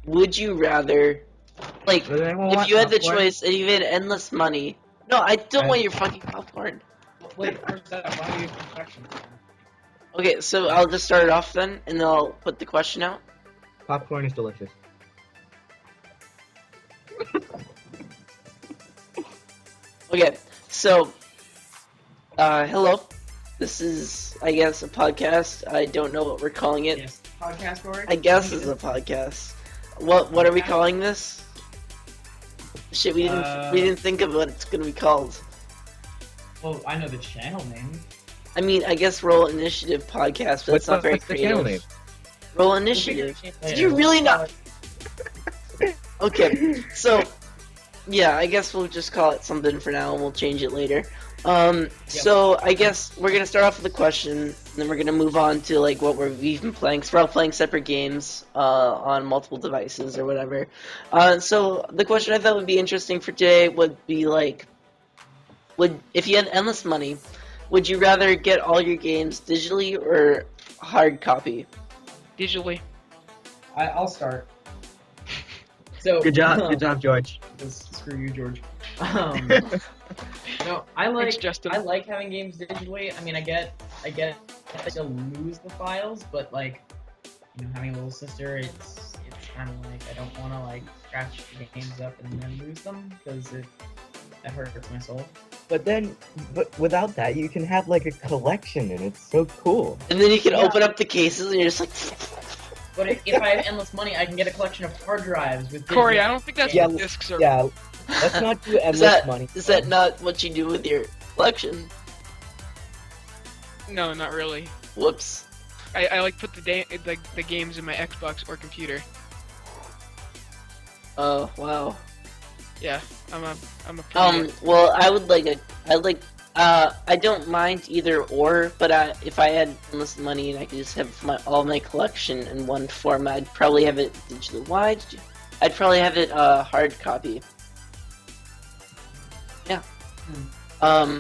would you rather, like, Does anyone if want you had the popcorn? choice and you had endless money? No, I don't want your fucking popcorn. Wait, first that, why do you confection? Okay, so I'll just start it off then, and then I'll put the question out. Popcorn is delicious. Okay, so, hello. This is, I guess, a podcast. I don't know what we're calling it. Yes, podcast or? I guess it's a podcast. What are we calling this? Shit, we didn't think of what it's gonna be called. Well, I know the channel name. I mean, I guess Roll Initiative Podcast, but it's not very What's the channel name? creative. Roll Initiative. Did you really not? Okay, so yeah, I guess we'll just call it something for now, and we'll change it later. So I guess we're gonna start off with a question, and then we're gonna move on to like what we've been playing. So we're all playing separate games on multiple devices or whatever. So the question I thought would be interesting for today would be like, if you had endless money, would you rather get all your games digitally or hard copy? Digitally. I'll start. So Good job, George. Screw you, George. No, I Thanks, Justin. like having games digitally. I mean, I get to lose the files, but like, you know, having a little sister, it's kind of like I don't want to like scratch the games up and then lose them because that hurts my soul. But without that, you can have like a collection, and it's so cool. And then you can Yeah. open up the cases, and you're just like. But if I have endless money, I can get a collection of hard drives with Corey, digital- I don't think that's Yeah, what discs are. Yeah, let's not do endless money. Is that not what you do with your collection? No, not really. Whoops. I like put the games in my Xbox or computer. Oh wow. Yeah, I'm a pretty Well, I don't mind either or, but if I had endless money and I could just have all my collection in one form, I'd probably have it digitally. Why did you? I'd probably have it hard copy. Yeah. I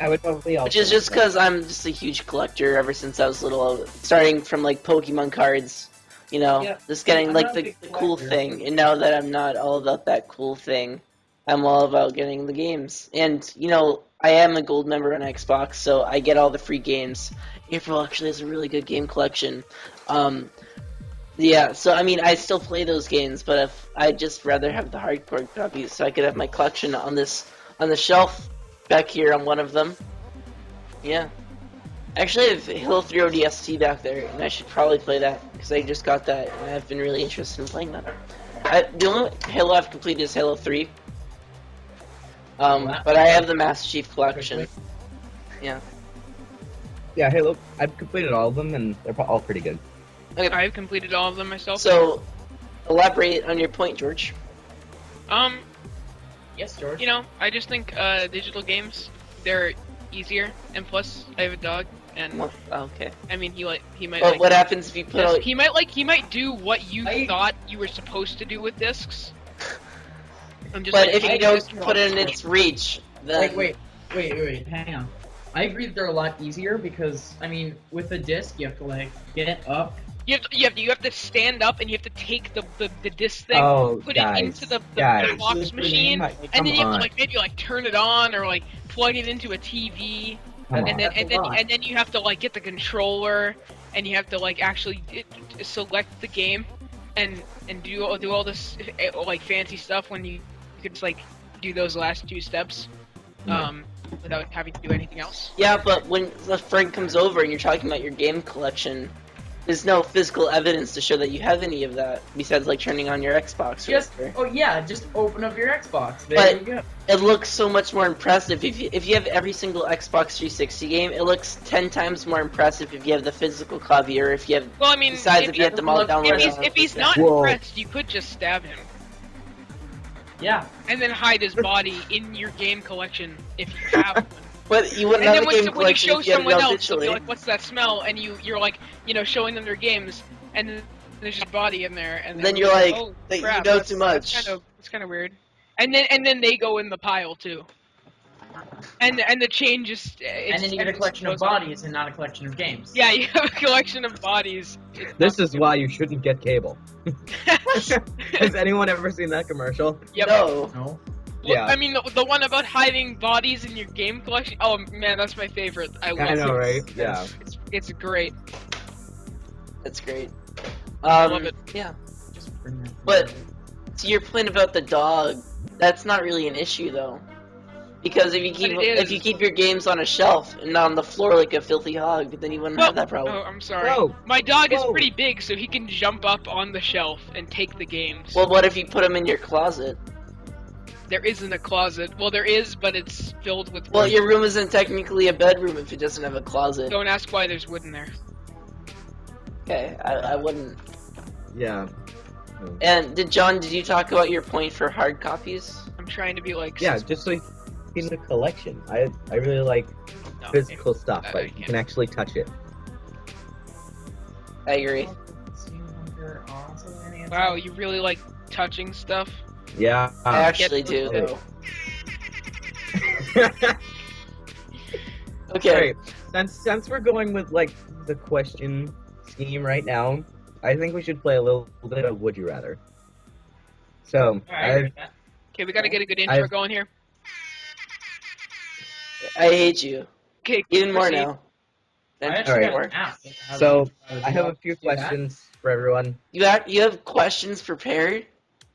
would probably also. Which is just because I'm just a huge collector ever since I was little, starting from like Pokemon cards, you know, Yeah. just getting I'm like not a the big cool collector. thing. And now that I'm not all about that cool thing, I'm all about getting the games. And you know, I am a gold member on Xbox, so I get all the free games. April actually has a really good game collection. Yeah, so I mean, I still play those games, but if I'd just rather have the hardcore copies, so I could have my collection on the shelf back here on one of them. Yeah. Actually, I have Halo 3 ODST back there, and I should probably play that, because I just got that, and I've been really interested in playing that. The only Halo I've completed is Halo 3. But I have the Master Chief Collection. Yeah. Yeah, Halo. I've completed all of them, and they're all pretty good. I've completed all of them myself. So, elaborate on your point, George. Yes, George. You know, I just think digital games, they're easier, and plus I have a dog, and Well, okay. I mean he might But like what happens if you put all... he might do what you thought you were supposed to do with discs. I'm just But like, if you I don't just put it in its reach, then... Wait, hang on. I agree that they're a lot easier because, I mean, with a disc, you have to, like, get up. you have to stand up and you have to take the disc thing, Oh, put guys, it into the guys. box machine, Come and then you have to on. like maybe like turn it on or like plug it into a TV. Come on. And then you have to like get the controller, and you have to like actually select the game, and do all this like fancy stuff when you could just like do those last two steps, without having to do anything else. Yeah, but when the friend comes over and you're talking about your game collection, there's no physical evidence to show that you have any of that, besides like turning on your Xbox or whatever. Just open up your Xbox. There But- you go. It looks so much more impressive. If you have every single Xbox 360 game, it looks 10 times more impressive if you have the physical copy, or if you have... Well, I mean, Besides, if you have them all downloaded. if he's not Whoa. impressed, you could just stab him. Yeah. And then hide his body in your game collection if you have one. But you wouldn't And have then a game when you collection show if you had it someone all else, they'll be digitally. like, "What's that smell?" And you're like, showing them their games, and then there's just a body in there, and Then you're like, "Oh, that you crap, know that's- too much." It's kind of weird. And then they go in the pile too. And the chain just. And then you get a collection of bodies and not a collection of games. Yeah, you have a collection of bodies. This is why you shouldn't get cable. Has anyone ever seen that commercial? Yep. No. No. Yeah. I mean, the one about hiding bodies in your game collection. Oh man, that's my favorite. I know, right? Yeah. It's great. That's great. Love it. Yeah. Just bring that. But to your point about the dog, that's not really an issue though, because if you keep your games on a shelf and not on the floor like a filthy hog, then you wouldn't have that problem. Oh, I'm sorry. Whoa. My dog is Whoa. pretty big, so he can jump up on the shelf and take the games. Well, what if you put them in your closet? There isn't a closet. Well, there is, but it's filled with wood. Well, your room isn't technically a bedroom if it doesn't have a closet. Don't ask why there's wood in there. Okay, I wouldn't. Yeah. And did you talk about your point for hard copies? I'm trying to be like. Yeah, just so you in the collection. I really like No, physical stuff, I like you can't. can actually touch it. I agree. Wow, you really like touching stuff? Yeah. I actually get- do, though. Okay. Alright, since we're going with like the question scheme right now, I think we should play a little bit of Would You Rather. So, Alright. Okay, we gotta get a good intro I've- going here. I hate you. Okay, Even more proceed. now. I Than actually Alright. got before. an app that has So, how to I do have that. a few Do that? questions for everyone. You have questions prepared?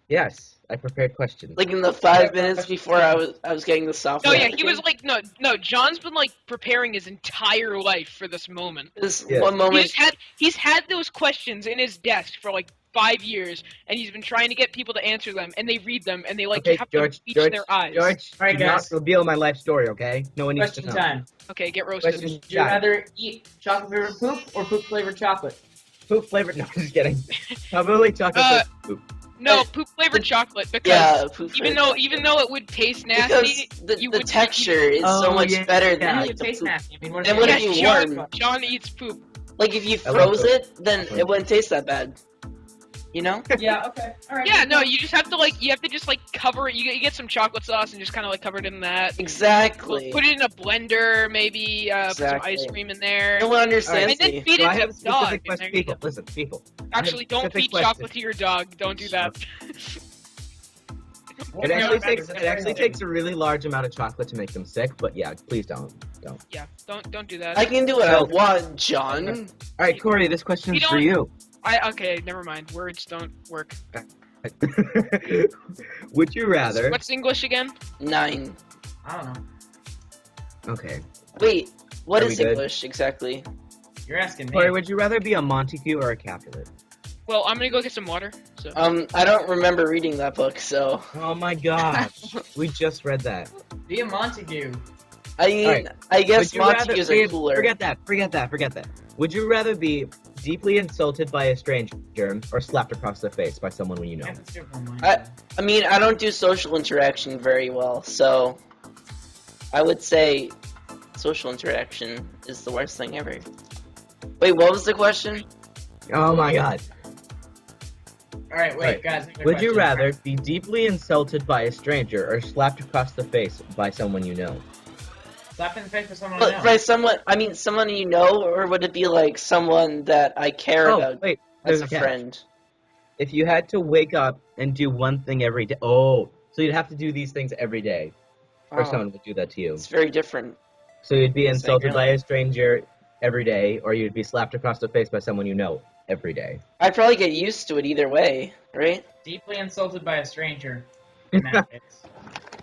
Yes, I prepared questions. Like in the 5 minutes before I was getting the No, software. yeah, he was like, no, John's been like preparing his entire life for this moment. This Yeah. one moment. He's had those questions in his desk for like 5 years, and he's been trying to get people to answer them, and they read them, and they like Okay, have George, to reach George, their eyes. George, Alright, do not guys. reveal my life story, okay? No one needs to Question know. time. Okay, get roasted. Question Would you time. rather eat chocolate flavored poop or poop flavored chocolate? Poop flavored? No, just kidding. Probably chocolate Uh, poop. No, poop flavored chocolate because Yeah, poop even though it would taste because nasty, the you the would texture is so Oh, much yeah, better yeah. than It like the tastes poop. nasty. I mean, what Then if what it if tastes you like- warm? John eats poop. Like if you I like froze it, then it wouldn't taste that bad. You know? Yeah. Okay. All right. Yeah, no, you just have to just cover it. You get some chocolate sauce and just kind of like cover it in that. Exactly. Put it in a blender, maybe put some Exactly. ice cream in there. No one understands And then me. feed So it I to have a the dog. specific and there question. you People, go. listen, people. Actually, don't specific feed question. chocolate to your dog. Don't do that. It actually takes a really large amount of chocolate to make them sick, but yeah, please don't. Yeah, don't do that. I can do what I So- want, John. Alright, Corey, this question is You for you. Okay, never mind. Words don't work. Would you rather... What's English again? 9. I don't know. Okay. Wait, what Are we is good? English exactly? You're asking me. Corey, would you rather be a Montague or a Capulet? Well, I'm gonna go get some water. So. I don't remember reading that book, so Oh my gosh. We just read that. Be a Montague. I mean, Alright. I guess Would you rather- Montagues are cooler. Forget that. Would you rather be deeply insulted by a stranger or slapped across the face by someone you know? Yeah, that's different one. I mean, I don't do social interaction very well, so I would say social interaction is the worst thing ever. Wait, what was the question? Oh my god. All right, wait, Alright. guys. another Would you question. rather be deeply insulted by a stranger or slapped across the face by someone you know? Slap in the face with someone I But know. by someone you know, or would it be like someone that I care about wait. as There's a a catch. friend? If you had to wake up and do one thing every day. Oh, so you'd have to do these things every day. Or Oh, someone would do that to you. it's very different. So you'd be Same insulted here. by a stranger every day, or you'd be slapped across the face by someone you know every day. I'd probably get used to it either way, right? Deeply insulted by a stranger. In that case.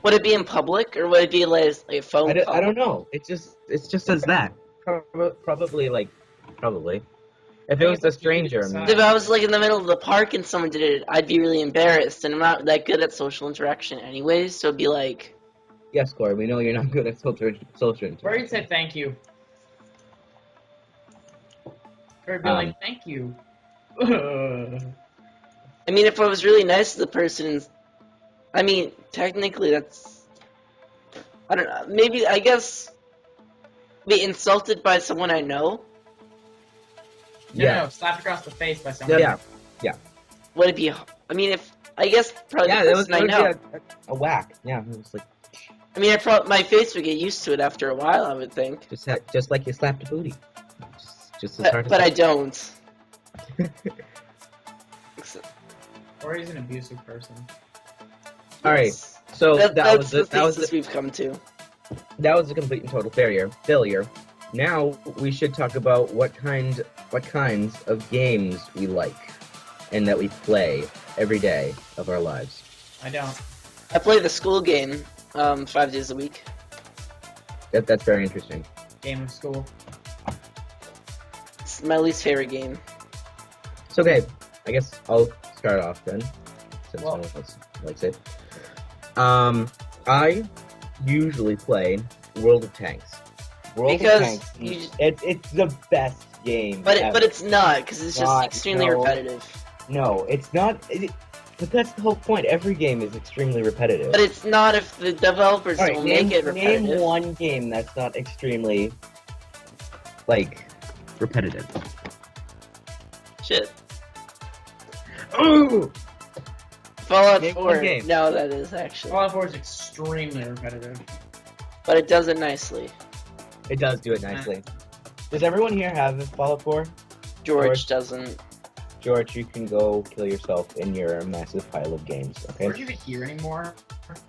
Would it be in public, or would it be like a phone call? I don't know. It just says that. Probably. If it was a stranger, I mean, If I was like in the middle of the park and someone did it, I'd be really embarrassed, and I'm not that good at social interaction anyways, so it'd be like, yes, Corey, we know you're not good at social Corey interaction. said thank you. Corey be like, thank you. I mean, if I was really nice to the person, I mean, technically that's, I don't know, maybe, I guess, be insulted by someone I know? No, slapped across the face by someone. Yeah. Would it be, I mean, if, I guess probably Yeah, the it was person I know. a whack. Yeah, it was like. I mean, my face would get used to it after a while, I would think. Just like you slapped a booty. Just as hard as But I don't. Or he's an abusive person. All right. So that was the that thesis we've come to. was a complete and total failure. Now we should talk about what kinds of games we like and that we play every day of our lives. I don't. I play the school game 5 days a week. That's very interesting. Game of school. It's my least favorite game. So okay, I guess I'll start off then, since Well- no one else likes it. I usually play World of Tanks. World Because of Tanks, you- it's the best game. But ever. it's not, because it's just Not, extremely no. repetitive. No, it's not. But that's the whole point. Every game is extremely repetitive. But it's not if the developers All right, don't name, make it repetitive. name one game that's not extremely, like, repetitive. Shit. Ooh! Fallout Name 4. one game. No, that is actually. Fallout 4 is extremely repetitive. But it does it nicely. It does do it nicely. Does everyone here have Fallout 4? George doesn't. George, you can go kill yourself in your massive pile of games, okay? Aren't you even here anymore?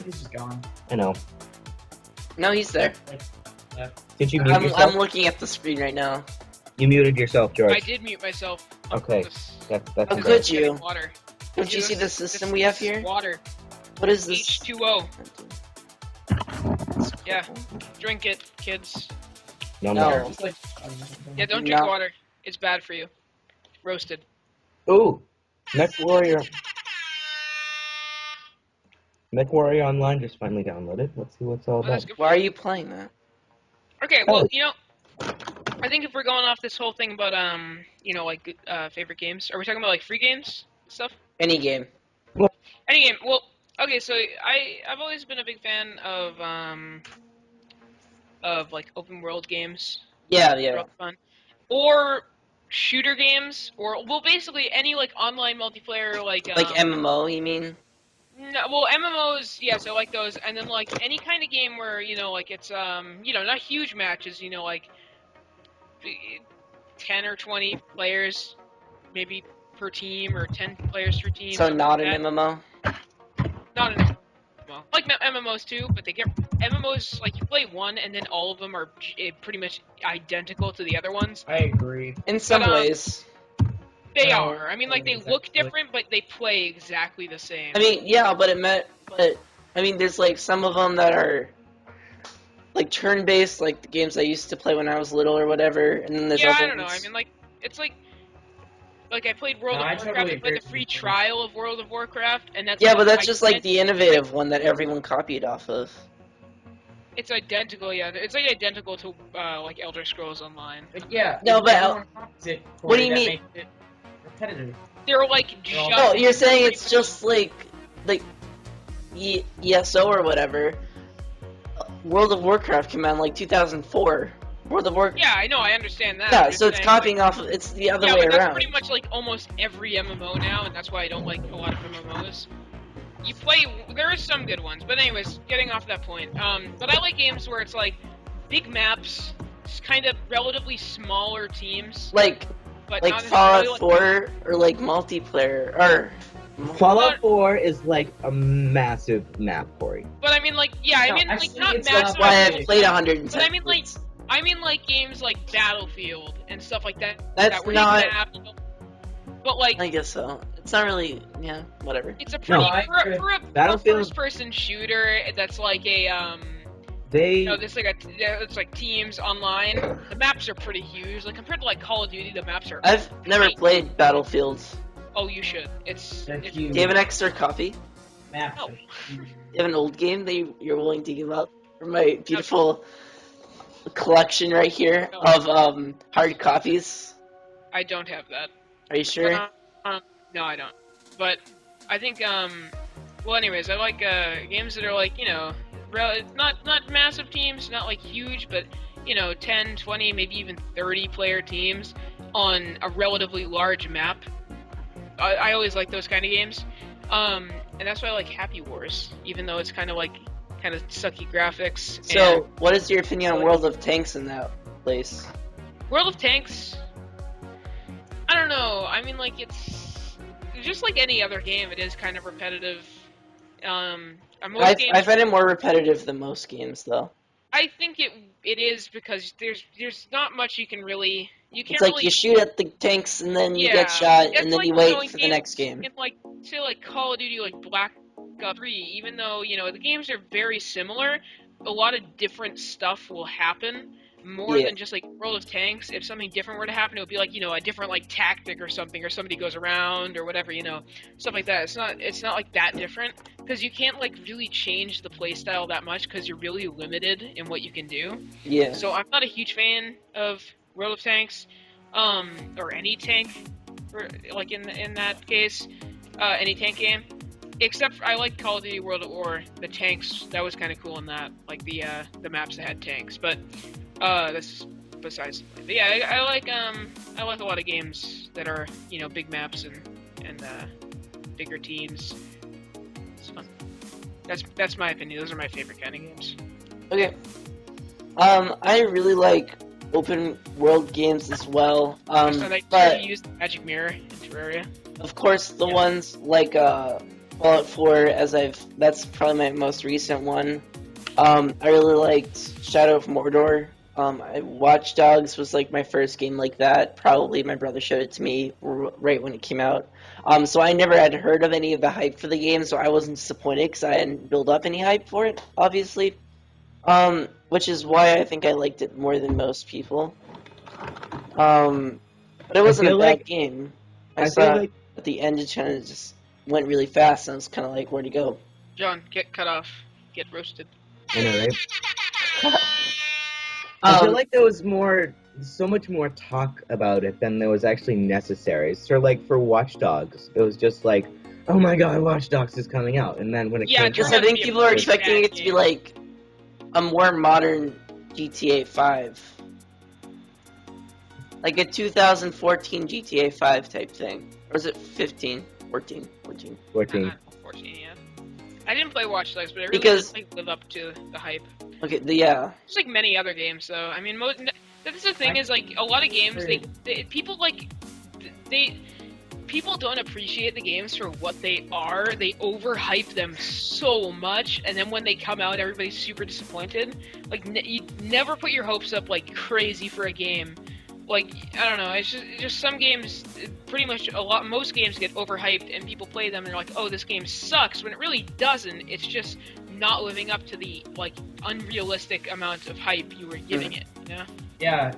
He's just gone. I know. No, he's there. Did you mute yourself? I'm looking at the screen right now. You muted yourself, George. I did mute myself. Okay. That's How okay. could you? Water. Don't you see the system we have here? Water. What is this? H2O. Yeah. Drink it, kids. No No. more. Just like, Yeah, don't drink No. water. It's bad for you. Roasted. Ooh! Mech Warrior. Mech Warrior Online just finally downloaded. Let's see what's all Oh, that's about. good. Why are you playing that? Okay, well, I think if we're going off this whole thing about like favorite games, are we talking about like free games stuff? Any game. Any game. Well, okay, so I've always been a big fan of like open world games. Yeah, They're yeah. all fun. Or shooter games, or well, basically any like online multiplayer like Like MMO, you mean? No, well, MMOs, yes, I like those, and then like any kind of game where like it's not huge matches, like 10 or 20 players, maybe per team, or 10 players per team. So something not like an that. MMO? Not an MMO. I like MMOs too, but they get MMOs like you play one, and then all of them are pretty much identical to the other ones. I agree. In some But, ways. They No, are. I mean, like they exactly. look different, but they play exactly the same. I mean, yeah, but there's like some of them that are like turn-based, like the games I used to play when I was little or whatever, and then there's yeah, other I don't know. ones- I mean, like it's like I played World No, I of Warcraft. totally I played agree the free with you. trial of World of Warcraft, and that's Yeah, like, but that's just like ident- the innovative one that everyone copied off of. It's identical. Yeah, it's like identical to like Elder Scrolls Online. But yeah. No, if but, everyone copies it, what do Corey, you that mean? makes it repetitive. They're like Well, just. No, you're saying it's just like ESO or whatever. World of Warcraft came out in like 2004. World of Warcraft. Yeah, I know. I understand that. Yeah, I'm just so it's saying, copying off of, it's the other yeah, way but that's around. pretty much like almost every MMO now, and that's why I don't like a lot of MMOs. You play, there are some good ones, but anyways, getting off that point. But I like games where it's like big maps, kind of relatively smaller teams, Like but not Fallout necessarily 4 or like multiplayer or Fallout 4 is like a massive map, Corey. But I mean, like, yeah, I No, mean, actually, like, not it's massive. why not- I've played 110. But I mean, like, games like Battlefield and stuff like that. That's that where not- You can have, but like, I guess so. It's not really, yeah, whatever. it's a pretty No, I agree. for a Battlefield- first-person shooter that's like a They this like it's like teams online. The maps are pretty huge. Like compared to like Call of Duty, the maps are. I've never played Battlefield. Oh, you should. It's They're huge. Do you have an extra copy? Maps No. are huge. Do you have an old game that you're willing to give up for my beautiful collection right here No. of hard copies? I don't have that. Are you sure? No, I don't. But I think well, anyways, I like games that are like not massive teams, not like huge, but 10, 20, maybe even 30 player teams on a relatively large map. I always like those kind of games, and that's why I like Happy Wars, even though it's kind of like kind of sucky graphics. So, what is your opinion on World of Tanks in that place? World of Tanks, I don't know. I mean, like, it's just like any other game. It is kind of repetitive. I find it more repetitive than most games, though. I think it is because there's not much you can really It's like really, you shoot at the tanks and then you yeah, get shot it's and then like, you in wait for the games, next game. in like say like Call of Duty, like Black Ops 3, even though the games are very similar, a lot of different stuff will happen. More than just like World of Tanks, if something different were to happen, it would be like a different like tactic or something, or somebody goes around or whatever, stuff like that. It's not like that different because you can't like really change the playstyle that much because you're really limited in what you can do. Yeah. So I'm not a huge fan of World of Tanks, or any tank, like in that case, any tank game. Except I like Call of Duty World at War. The tanks, that was kind of cool in that, like the maps that had tanks. But that's besides. But yeah, I like a lot of games that are big maps and bigger teams. It's fun. That's my opinion. Those are my favorite kind of games. Okay. I really like open world games as well. So they But use the magic mirror in Terraria. of course, the ones like Fallout 4, that's probably my most recent one. I really liked Shadow of Mordor. Watch Dogs was like my first game like that. Probably my brother showed it to me right when it came out. So I never had heard of any of the hype for the game, so I wasn't disappointed because I hadn't built up any hype for it, obviously. Which is why I think I liked it more than most people. But it wasn't a bad game. I saw like at the end it kind of just went really fast, and I was kind of like, where'd he go? John, get cut off. Get roasted. I know, right? I feel like there was so much more talk about it than there was actually necessary. So, like, for Watch Dogs, it was just like, oh my god, Watch Dogs is coming out. And then when it came out... Because I think people are expecting it to be like a more modern GTA 5. Like a 2014 GTA 5 type thing. Or is it 15? 14. 14. 14, yeah. I didn't play Watch Dogs, but I really Because- didn't live up to the hype. Okay, yeah. Just like many other games, though. I mean, that's the thing is, like, a lot of games, people don't appreciate the games for what they are. They overhype them so much, and then when they come out, everybody's super disappointed. Like, you never put your hopes up like crazy for a game. Like, I don't know, it's just some games, pretty much most games get overhyped, and people play them and they're like, oh, this game sucks, when it really doesn't. It's just not living up to the, like, unrealistic amount of hype you were giving it, Yeah,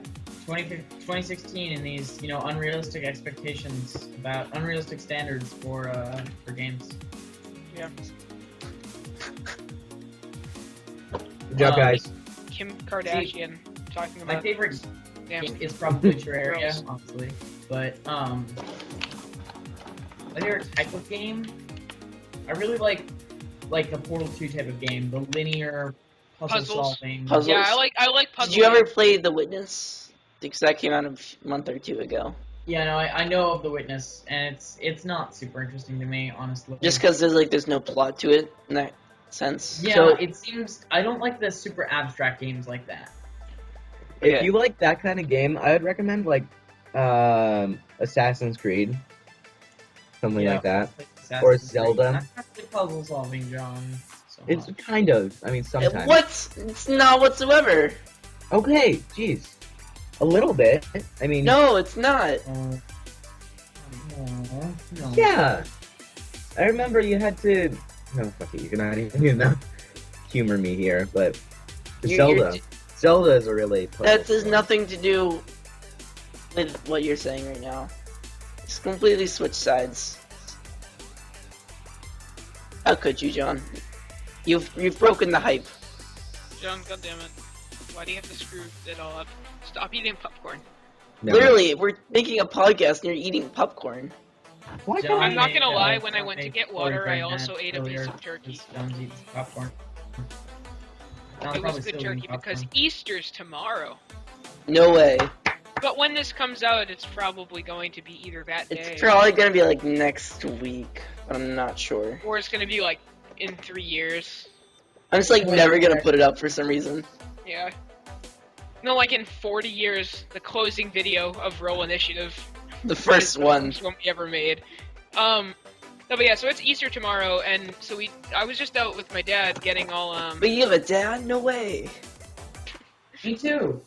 2016 and these, unrealistic expectations about unrealistic standards for games. Yeah. Good job, guys. Kim Kardashian talking about... My favorite Damn. game is probably Terraria, Gross. honestly. But, my favorite type of game, I really like the Portal 2 type of game, the linear puzzle solving. Puzzles. Yeah, I like puzzles. Did you ever play The Witness? Because that came out a month or two ago. Yeah, no, I know of The Witness, and it's not super interesting to me, honestly. Just because there's no plot to it in that sense. Yeah, So, it seems... I don't like the super abstract games like that. If you like that kind of game, I would recommend, like, Assassin's Creed. Something like that. Like Or Assassin's Creed. Zelda. That's not really puzzle solving, John. So It's much. kind of. I mean, sometimes. It's not whatsoever. Okay, jeez. A little bit. I mean... No, it's not. No. Yeah. I remember you had to... No, fuck it. You're not even gonna humor me here, but... You're- Zelda is a really... That has nothing to do with what you're saying right now. Just completely switch sides. How could you, John? You've broken the hype. John, goddammit. Why do you have to screw it all up? Stop eating popcorn. No. Literally, we're making a podcast and you're eating popcorn. Why John I'm not made, gonna lie, uh, when I went to made get water, I Florida also ate a piece earlier, of turkey. because John's eating popcorn. John's It was probably good still turkey eating because popcorn. Easter's tomorrow. No way. But when this comes out, it's probably going to be either that day It's probably gonna be like next week, but I'm not sure. or it's going to be like in 3 years. I'm just like never gonna put it up for some reason. Yeah. No, like in 40 years, the closing video of Roll Initiative. The first one. First one we ever made. No, but yeah, so it's Easter tomorrow, and so I was just out with my dad getting all But you have a dad? No way. Me too.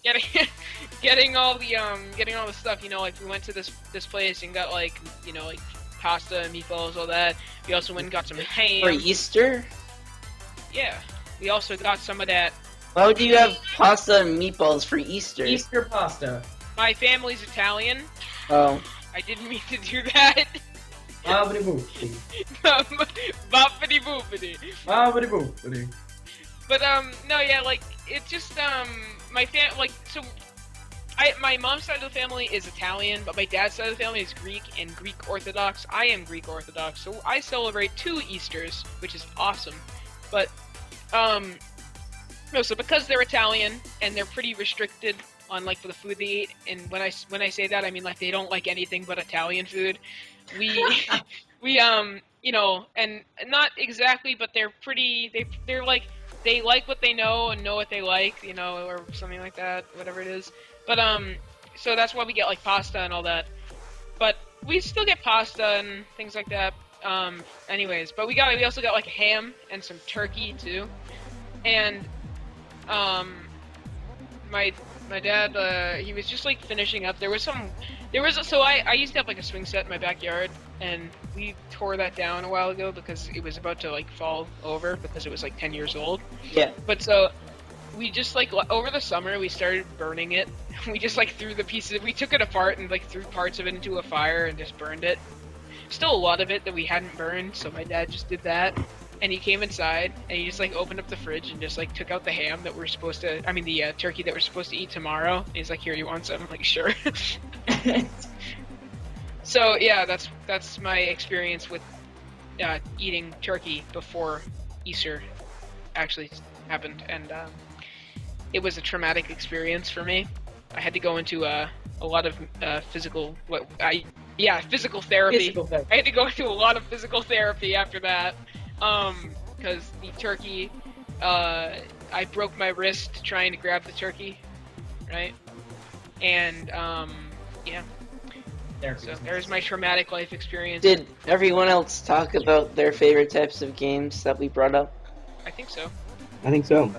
getting all the stuff. You know, like we went to this place and got like like pasta and meatballs, all that. We also went and got some ham. For Easter? Yeah. We also got some of that. Why would you have pasta and meatballs for Easter? Easter pasta. My family's Italian. Oh. I didn't mean to do that. Bobbity boopity. Boppity boopity. Bobbity boopity. But no, yeah, like it just my my mom's side of the family is Italian, but my dad's side of the family is Greek and Greek Orthodox. I am Greek Orthodox, so I celebrate 2 Easters, which is awesome. But no, so because they're Italian and they're pretty restricted on like the food they eat, and when I say that, I mean like they don't like anything but Italian food. We and not exactly, but they're pretty. They're like they like what they know and know what they like, or something like that, whatever it is. But so that's why we get like pasta and all that. But we still get pasta and things like that. Anyways, but we also got like ham and some turkey too, and my dad, he was just like finishing up. So I used to have like a swing set in my backyard, and we tore that down a while ago because it was about to like fall over because it was like 10 years old. Yeah. But so we just like over the summer we started burning it. We just like threw the pieces. We took it apart and like threw parts of it into a fire and just burned it. Still a lot of it that we hadn't burned, so my dad just did that. And he came inside, and he just, like, opened up the fridge and just, like, took out the ham that we're supposed to... I mean, the turkey that we're supposed to eat tomorrow. And he's like, here, you want some? I'm like, sure. So, yeah, that's my experience with eating turkey before Easter actually happened. And it was a traumatic experience for me. I had to go into a lot of physical therapy. Physical therapy. I had to go into a lot of physical therapy after that. Because the turkey, I broke my wrist trying to grab the turkey, right? And, yeah. So there's my traumatic life experience. Did everyone else talk about their favorite types of games that we brought up? I think so. I think so.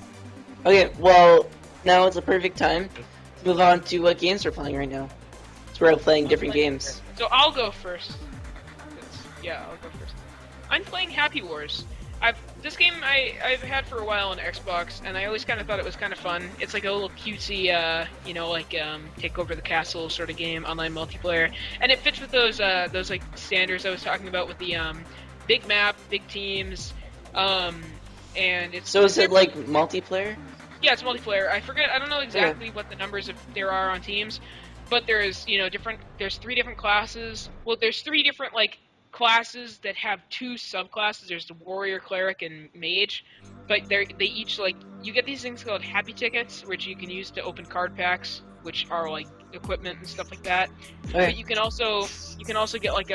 Okay, well, now it's a perfect time to move on to what games we're playing right now. So we're playing different games. So I'll go first. I'll go first. I'm playing Happy Wars. This game I've had for a while on Xbox, and I always kind of thought it was kind of fun. It's like a little cutesy, take over the castle sort of game, online multiplayer, and it fits with those like standards I was talking about with the big map, big teams, and it's. So is it like multiplayer? Yeah, it's multiplayer. I don't know exactly what the numbers there are on teams, but there's there's 3 different classes. Well, there's 3 different like classes that have 2 subclasses. There's the warrior, cleric, and mage, but they each like you get these things called happy tickets, which you can use to open card packs, which are like equipment and stuff like that. Okay. But you can also get like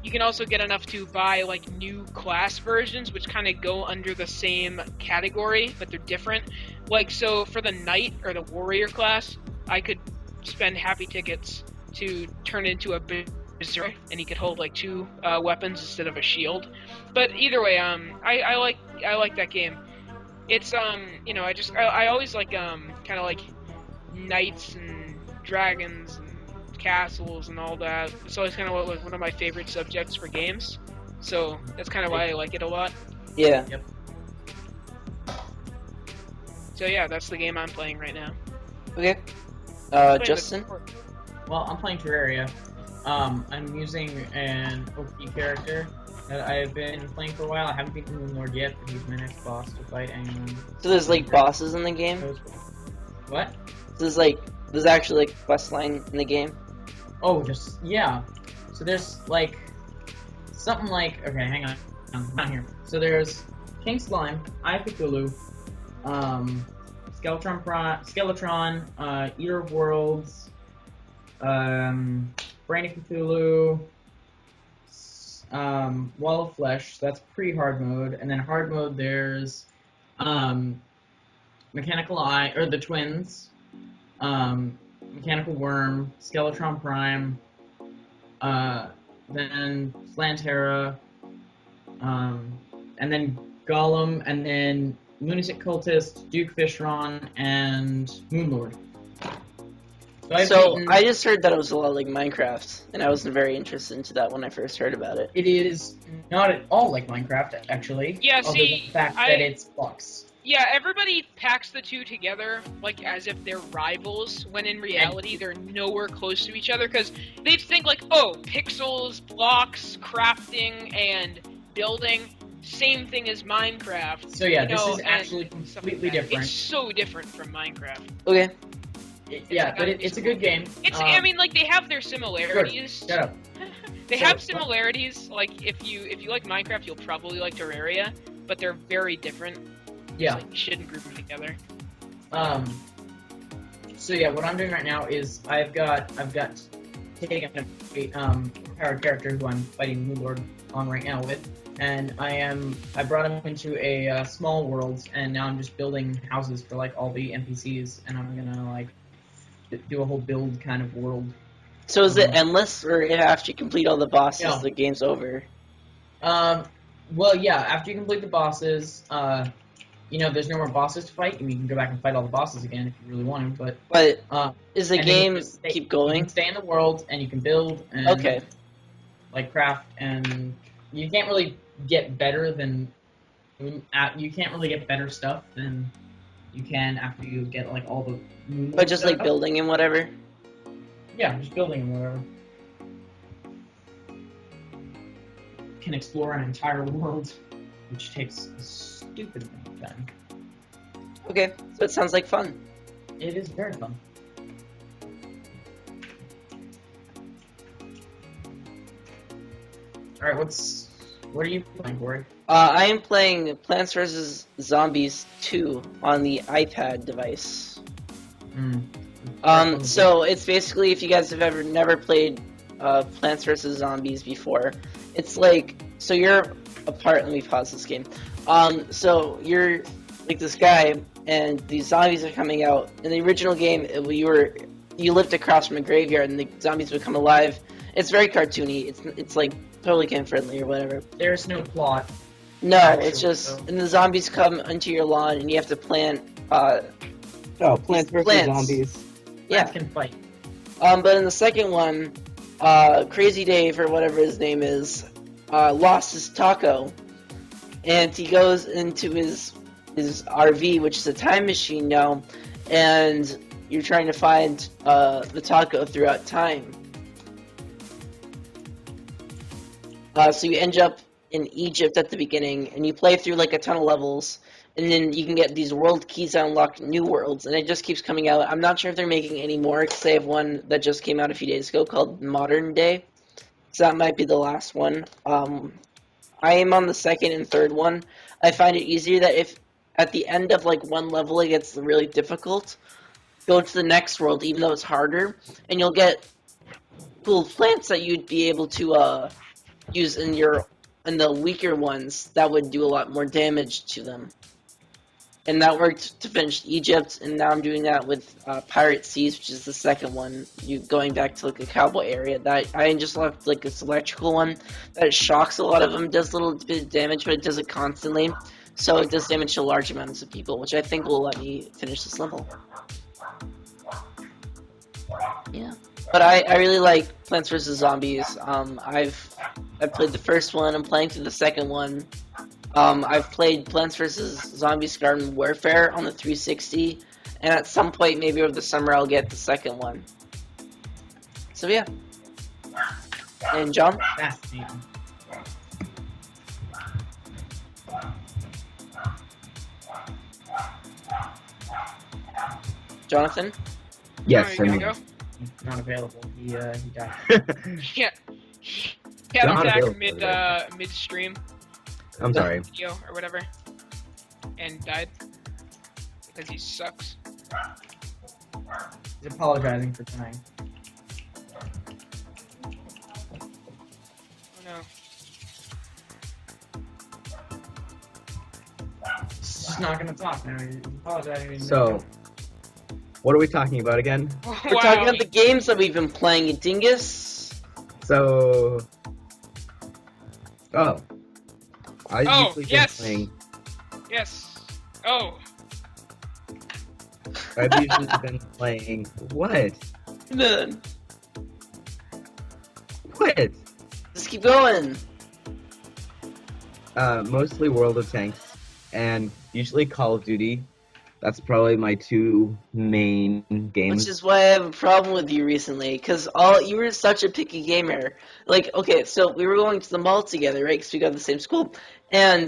you can also get enough to buy like new class versions, which kind of go under the same category, but they're different. Like so for the knight or the warrior class, I could spend happy tickets to turn into a berserker, and he could hold like 2 weapons instead of a shield. But either way, I like that game. It's I always like kind of like knights and dragons and castles and all that. It's always kind of like one of my favorite subjects for games. So that's kind of why I like it a lot. Yeah. Yep. So yeah, that's the game I'm playing right now. Okay. Justin? Well, I'm playing Terraria. I'm using an OP character that I've been playing for a while. I haven't beaten the Lord yet, but he's my next boss to fight anyone. So there's like bosses in the game? What? So there's actually like quest line in the game? Oh, yeah. So there's like something like hang on, not here. So there's King Slime, I Cthulhu, Skeletron, Eater of Worlds, Brain of Cthulhu, Wall of Flesh. That's pre-hard mode, and then hard mode there's Mechanical Eye, or the twins, Mechanical Worm, Skeletron Prime, then Slantera, and then Gollum, and then Lunatic Cultist, Duke Fishron, and Moonlord. So I just heard that it was a lot like Minecraft, and I wasn't very interested into that when I first heard about it. It is not at all like Minecraft, actually. Yeah, other see, than the fact that it's blocks. Yeah, everybody packs the two together like as if they're rivals, when in reality they're nowhere close to each other, because they think like, oh, pixels, blocks, crafting, and building, same thing as Minecraft. So yeah, you know, this is actually completely different. It's so different from Minecraft. Okay. It's a good game. It's I mean, like, they have their similarities. Shut up. They have similarities. Like, if you like Minecraft, you'll probably like Terraria, but they're very different. Yeah. So, like, you shouldn't group them together. So yeah, what I'm doing right now is I've got taken a powered character who I'm fighting Moonlord on right now with, and I brought him into a small world, and now I'm just building houses for like all the NPCs, and I'm gonna like do a whole build kind of world. So is it endless, or after you complete all the bosses, No. the game's over? Well, yeah, after you complete the bosses, there's no more bosses to fight. I mean, you can go back and fight all the bosses again if you really want to, But is the and then you game can stay- keep You going? can stay in the world, and you can build, and Okay. like craft, and you can't really get better than you can't really get better stuff than you can after you get like all the. But just like stuff. building and whatever? Yeah, just building and whatever. Can explore an entire world, which takes a stupid amount of time. Okay, so it sounds like fun. It is very fun. All right, what are you playing, Corey? I am playing Plants vs. Zombies 2 on the iPad device. So it's basically, if you guys have never played Plants vs. Zombies before, it's like, so you're a part, let me pause this game. So you're like this guy, and these zombies are coming out. In the original game, you lived across from a graveyard, and the zombies would come alive. It's very cartoony. It's like totally kid friendly or whatever. There's no plot. No, Actually, it's just, so. and the zombies come into your lawn, and you have to plant. Plants vs. Plants. Zombies. Yeah. Plants can fight. But in the second one, Crazy Dave, or whatever his name is, lost his taco, and he goes into his RV, which is a time machine now, and you're trying to find the taco throughout time. So you end up in Egypt at the beginning, and you play through like a ton of levels, and then you can get these world keys to unlock new worlds, and it just keeps coming out. I'm not sure if they're making any more, because they have one that just came out a few days ago called Modern Day, so that might be the last one. I am on the second and third one. I find it easier that if at the end of like one level it gets really difficult, go to the next world, even though it's harder, and you'll get cool plants that you'd be able to use in the weaker ones that would do a lot more damage to them. And that worked to finish Egypt, and now I'm doing that with Pirate Seas, which is the second one. You going back to like a cowboy area. That I just left like this electrical one that shocks a lot of them, does a little bit of damage, but it does it constantly. So it does damage to large amounts of people, which I think will let me finish this level. Yeah. But I really like Plants vs. Zombies. I've played the first one. I'm playing through the second one. I've played Plants vs. Zombies Garden Warfare on the 360, and at some point, maybe over the summer, I'll get the second one. So yeah. And John? Fascinating. Jonathan? Yes, Oh, you I'm gonna go? Not available. He died. Yeah. He had Not an attack available, midstream I'm sorry. video or whatever, and died because he sucks. He's apologizing for dying. Oh no. just not gonna talk now. He's apologizing. So, what are we talking about again? We're talking about the games that we've been playing, Dingus. So, I Oh, usually yes. been playing. Yes. Oh. I've usually been playing. What? Then What? just keep going. Mostly World of Tanks, and usually Call of Duty. That's probably my two main games. Which is why I have a problem with you recently, because you were such a picky gamer. Like, okay, so we were going to the mall together, right? Because we go to the same school, and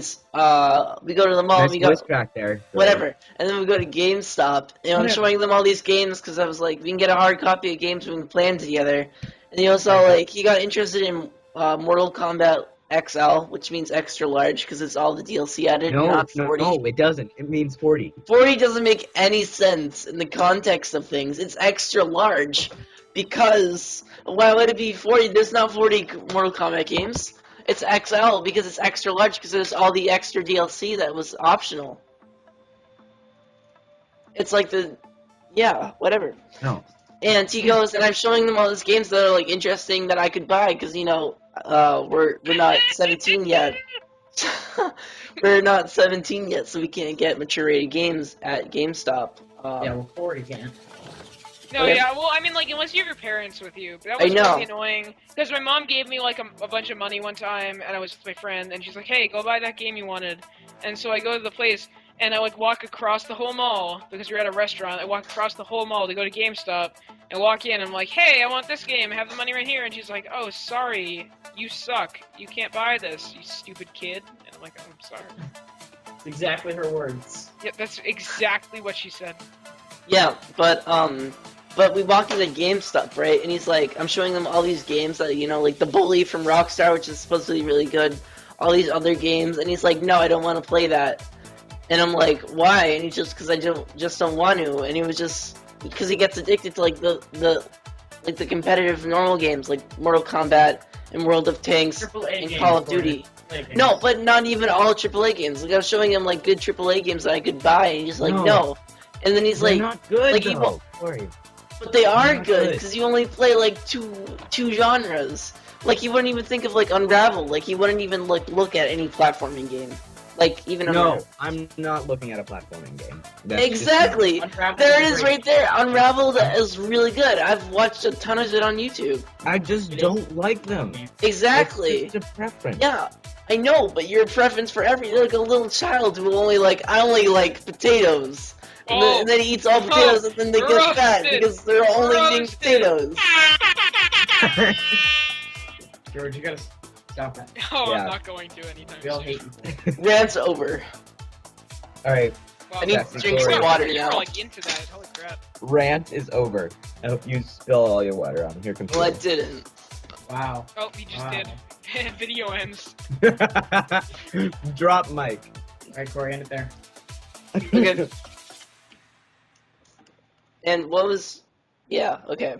we go to the mall. Nice and we go voice crack there. whatever, and then we go to GameStop, and I'm Yeah. showing them all these games because I was like, we can get a hard copy of games we can play them together. And he also like he got interested in Mortal Kombat XL, which means extra large because it's all the DLC added, not 40. No, it doesn't. It means 40. 40 doesn't make any sense in the context of things. It's extra large because why would it be 40? There's not 40 Mortal Kombat games. It's XL because it's extra large because there's all the extra DLC that was optional. It's like whatever. No. And he goes, and I'm showing them all these games that are like interesting that I could buy because we're not 17 yet. We're not 17 yet, so we can't get mature rated games at GameStop. Yeah, well, 40 can't. No, Okay. yeah, well, I mean, like, unless you have your parents with you. But that I was know. really annoying. Because my mom gave me, like, a bunch of money one time, and I was with my friend, and she's like, hey, go buy that game you wanted. And so I go to the place, and I, like, walk across the whole mall, because we're at a restaurant. I walk across the whole mall to go to GameStop, and walk in, and I'm like, hey, I want this game. I have the money right here. And she's like, oh, sorry, you suck. You can't buy this, you stupid kid. And I'm like, oh, I'm sorry. It's exactly her words. Yeah, that's exactly what she said. Yeah, but we walk into GameStop, right? And he's like, I'm showing them all these games that, like the Bully from Rockstar, which is supposed to be really good, all these other games, and he's like, no, I don't want to play that. And I'm like, why? And he's just, because I don't want to. And he was just, because he gets addicted to, like, the competitive normal games, like Mortal Kombat and World of Tanks AAA and games, Call of Corey. Duty. AAA games. No, but not even all AAA games. Like, I was showing him, like, good AAA games that I could buy, and he's like, No. no. And then he's They're like, not good, like, though. Sorry. but they are not good, good. because you only play, like, two genres. Like, he wouldn't even think of, like, Unravel. Like, he wouldn't even, like, look at any platforming game. Like, even No, Unravel. I'm not looking at a platforming game. That's Exactly! Unravel There it is is great. right there. Unraveled is really good. I've watched a ton of it on YouTube. I just don't like them. Exactly. It's just a preference. Yeah, I know, but your preference for you're like a little child who only I only like potatoes. And then he eats all potatoes and then they get fat roasted. because they're only eating Roasted. potatoes. George, you gotta stop that. Oh, Yeah. I'm not going to anytime We all soon. hate you. Rant's over. Alright, Wow, I need Yes, to drink Victoria. some water you now. were, like, into that. Holy crap. rant is over. I hope you spill all your water on. Here comes Well, I didn't. Wow. Oh, you just Wow. did. Video ends. Drop mic. Alright, Corey, end it there. Okay. And what was... Yeah, okay.